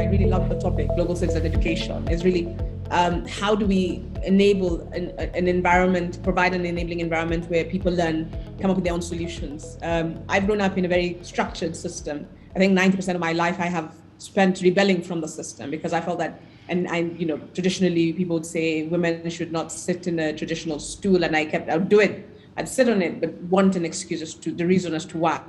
I really love the topic, global citizen education, is really how do we enable an environment, provide an enabling environment where people learn, come up with their own solutions. I've grown up in a very structured system. I think 90% of my life I have spent rebelling from the system because I felt that, and traditionally people would say women should not sit in a traditional stool, and I would do it. I'd sit on it, but want an excuse as to the reason as to why.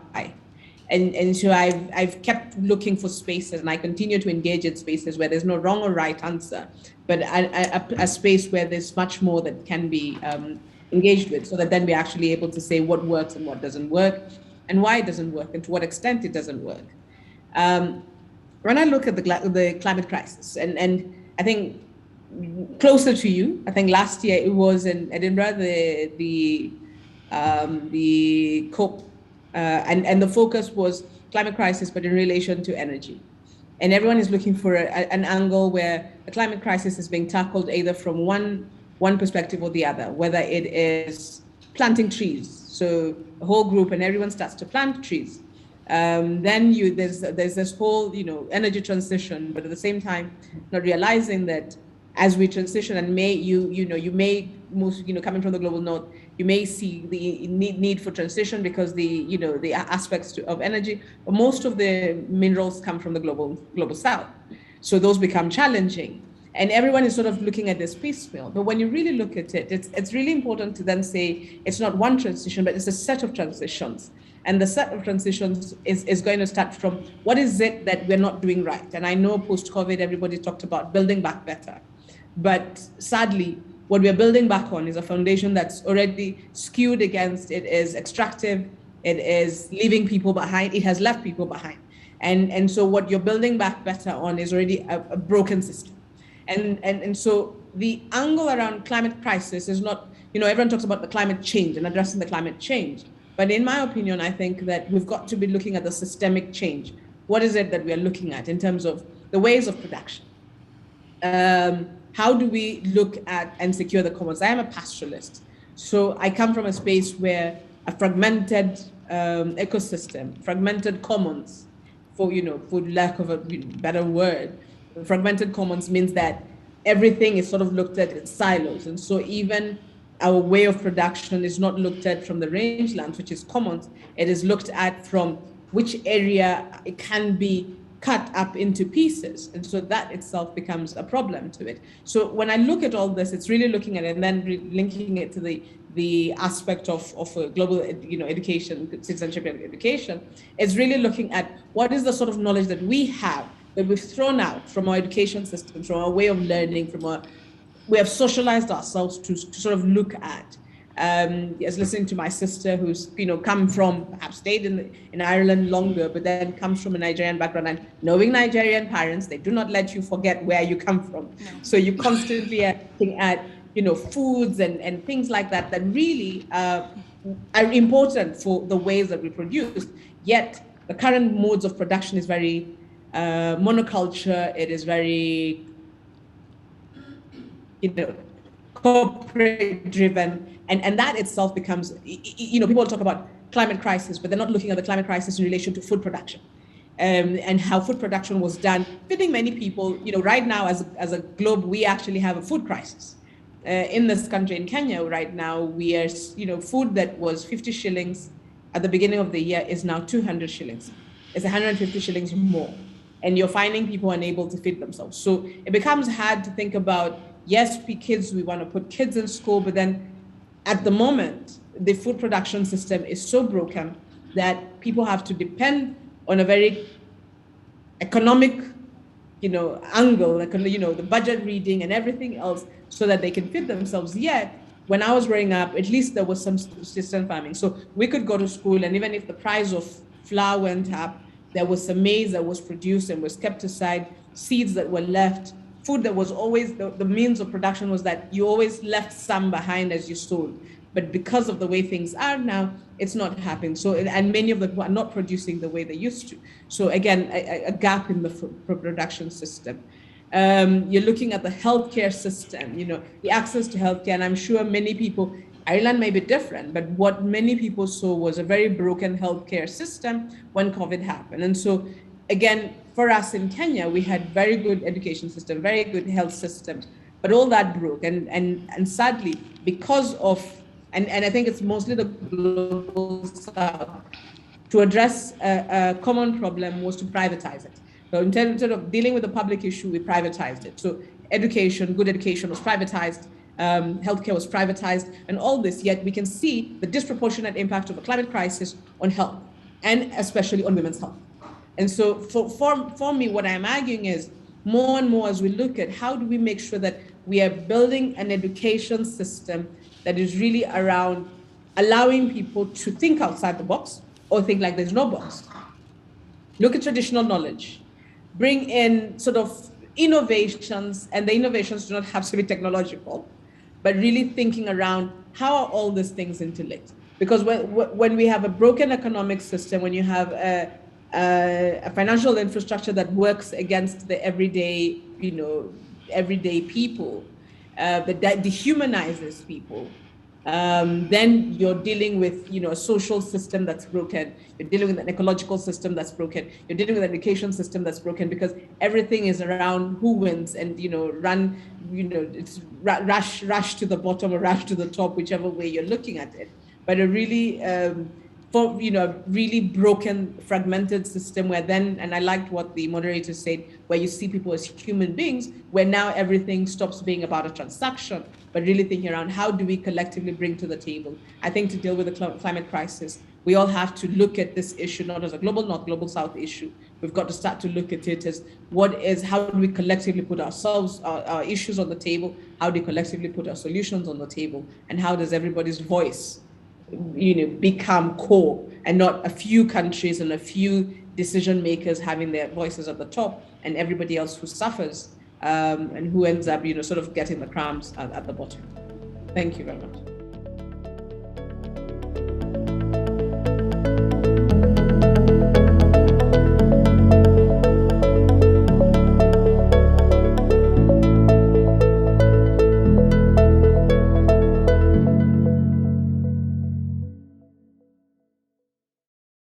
And so I've kept looking for spaces, and I continue to engage in spaces where there's no wrong or right answer, but a space where there's much more that can be engaged with, so that then we're actually able to say what works and what doesn't work, and why it doesn't work, and to what extent it doesn't work. When I look at the climate crisis, and I think closer to you, I think last year it was in Edinburgh, the COP. And the focus was climate crisis, but in relation to energy. And everyone is looking for an angle where the climate crisis is being tackled either from one perspective or the other, whether it is planting trees. So a whole group and everyone starts to plant trees. Then there's this whole energy transition, but at the same time not realizing that as we transition, and you may most coming from the global north, you may see the need for transition because the aspects of energy, but most of the minerals come from the global south, so those become challenging, and everyone is sort of looking at this piecemeal. But when you really look at it, it's really important to then say it's not one transition, but it's a set of transitions. And the set of transitions is going to start from what is it that we're not doing right. And I know post-COVID, everybody talked about building back better. But sadly, what we're building back on is a foundation that's already skewed against, it is extractive, it is leaving people behind, it has left people behind. And so what you're building back better on is already a broken system. And so the angle around climate crisis is not, everyone talks about the climate change and addressing the climate change. But in my opinion, I think that we've got to be looking at the systemic change. What is it that we are looking at in terms of the ways of production? How do we look at and secure the commons? I am a pastoralist, so I come from a space where a fragmented ecosystem, fragmented commons, for lack of a better word, fragmented commons means that everything is sort of looked at in silos, and so even our way of production is not looked at from the rangelands, which is commons. It is looked at from which area it can be cut up into pieces, and so that itself becomes a problem to it. So when I look at all this, it's really looking at it and then linking it to the aspect of global education, citizenship education. It's really looking at what is the sort of knowledge that we have that we've thrown out from our education system, from our way of learning, we have socialized ourselves to sort of look at. As listening to my sister, who's come from, perhaps stayed in Ireland longer, but then comes from a Nigerian background, and knowing Nigerian parents, they do not let you forget where you come from. No. So you constantly are looking at foods and things like that really are important for the ways that we produce. Yet the current modes of production is very monoculture. It is very corporate driven, and that itself becomes, people talk about climate crisis, but they're not looking at the climate crisis in relation to food production, and how food production was done, fitting many people. Right now as a globe, we actually have a food crisis in this country. In Kenya right now, we are, food that was 50 shillings at the beginning of the year is now 200 shillings. It's 150 shillings more, and you're finding people unable to feed themselves. So it becomes hard to think about, yes, we want to put kids in school, but then at the moment, the food production system is so broken that people have to depend on a very economic, angle, the budget reading and everything else, so that they can feed themselves. Yet, when I was growing up, at least there was some subsistence farming. So we could go to school, and even if the price of flour went up, there was some maize that was produced and was kept aside, seeds that were left, food that was always, the means of production was that you always left some behind as you sold. But because of the way things are now, it's not happening. So, and many of them are not producing the way they used to. So again, a gap in the production system. You're looking at the healthcare system, the access to healthcare, and I'm sure many people, Ireland may be different, but what many people saw was a very broken healthcare system when COVID happened. And so again, for us in Kenya, we had very good education system, very good health systems, but all that broke. And sadly, because of, and I think it's mostly the global South, to address a common problem was to privatize it. So instead of dealing with the public issue, we privatized it. So education, good education was privatized, healthcare was privatized, and all this, yet we can see the disproportionate impact of the climate crisis on health, and especially on women's health. And so for me, what I'm arguing is more and more as we look at how do we make sure that we are building an education system that is really around allowing people to think outside the box or think like there's no box. Look at traditional knowledge, bring in sort of innovations, and the innovations do not have to be technological, but really thinking around how are all these things interlinked? Because when we have a broken economic system, when you have a financial infrastructure that works against the everyday, everyday people, that dehumanizes people, then you're dealing with, a social system that's broken. You're dealing with an ecological system that's broken. You're dealing with an education system that's broken because everything is around who wins and, it's rush to the bottom or rush to the top, whichever way you're looking at it. But a really, really broken, fragmented system where then, and I liked what the moderator said, where you see people as human beings, where now everything stops being about a transaction, but really thinking around how do we collectively bring to the table. I think to deal with the climate crisis, we all have to look at this issue not as a global South issue. We've got to start to look at it as how do we collectively put our issues on the table? How do we collectively put our solutions on the table? And how does everybody's voice become core and not a few countries and a few decision makers having their voices at the top and everybody else who suffers and who ends up, sort of getting the crumbs at the bottom. Thank you very much.